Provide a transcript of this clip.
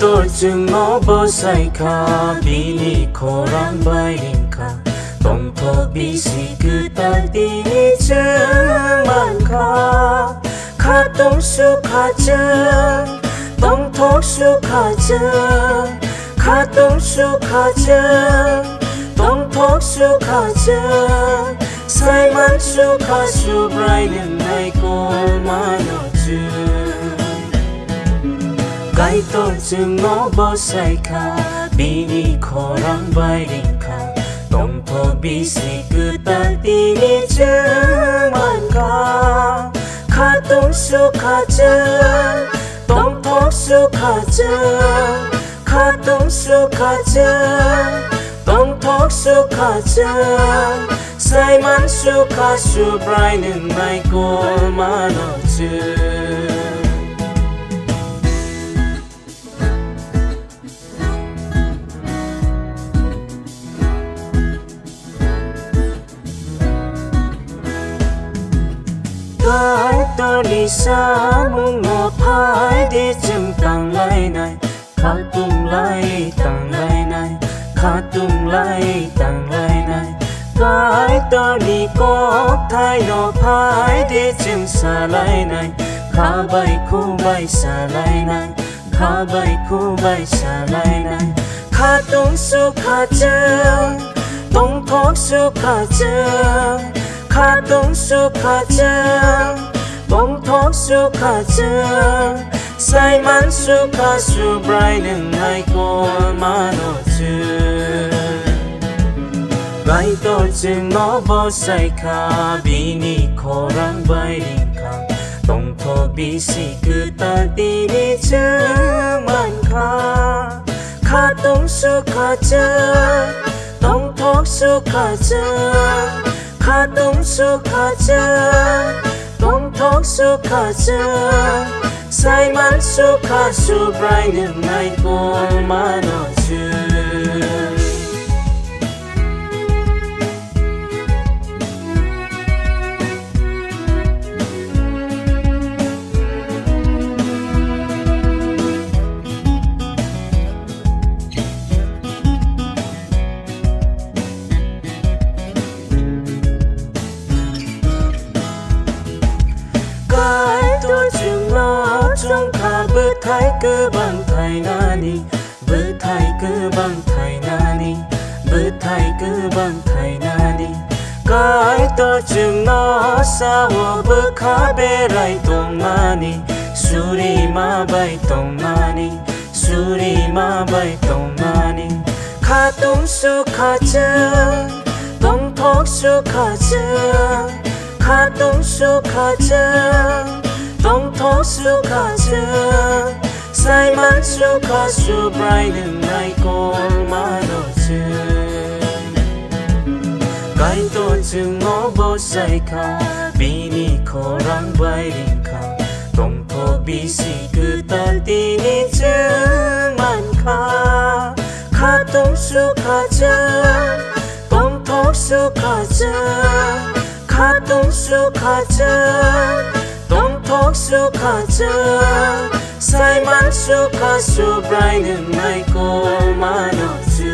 ตัวจึงงอบอใส่ขาบีนี่ขอรังใบริงขาต้องทอบีสิคือตาดีนี่เจอมันข้าต้องสุขาเจอต้องทอสุขาเจอข้าต้องสุขาเจอต้องทอสุขาเจอใส่มันสุขาสุบไรนึงให้กูมาโนจืไก่ตัวจึงงอบอใส่ขาบีนี่ขอรังใบริงขาต้องทอบีสิคือตาดีนี่เจอมันข้าต้องสุขาเจอต้องทอสุขาเจอข้าต้องสุขาเจอต้องทอสุขาเจอใส่มันสุขาสุบไรนึงไม่กูมาโนจืตัวลิซามุงอพายดีจึงตั้งไลในข้าตุ้งไลตั้งไลในข้าตุ้งไลตั้งไลในกายตัวนี้ก็ไทยนอพายดีจึงสาไลในข้าใบคู่ใบสาไลในข้าใบคู่ใบสาไลในข้าต้องสุขาเจอต้องทอกสุขาเจอข้าต้องสุขาเจอต้องทอกสุขาเจอใส่มันสุขาสุบไรนึงให้กูมาโนจืไก่ตัวจึงงอบอใส่ขาบีนี่ขอรังใบริงขาต้องทอบีสิคือตาดีนี่เจอมันข้าต้องสุขาเจอต้องทอกสุขาเจอข้าต้องสุขาเจอต้องทอกสุขาเจอใส่มันสุขาสุบไรนึงให้กูมาโนจืตัวจึงรอจงข้าเบื่อไทยเกือบังไทยนานีเบื่อไทยเกือบังไทยนานีเบื่อไทยเกือบังไทยนานีกายตัวจึงรอสาวเบื่อข้าเบไรตรงมานีสุริมาใบตรงมานีสุริมาใบตรงมานีข้าต้องสุขาเจอต้องทอกสุขาเจอข้าต้องสุขาเจอต้องทอสุขาเจอใส่มันสุขาสุบไรนึงให้กูมาโนจืไก่ตัวจึงงอบอใส่ขาบีนี่ขอรังใบริงขาต้องทอบีสิคือตาดีนี่เจอมันข้าต้องสุขาเจอต้องทอสุขาเจอข้าต้องสุขาเจอต้องทอกสุขาเจอใส่มันสุขาสุบไรนึงให้กูมาโนจื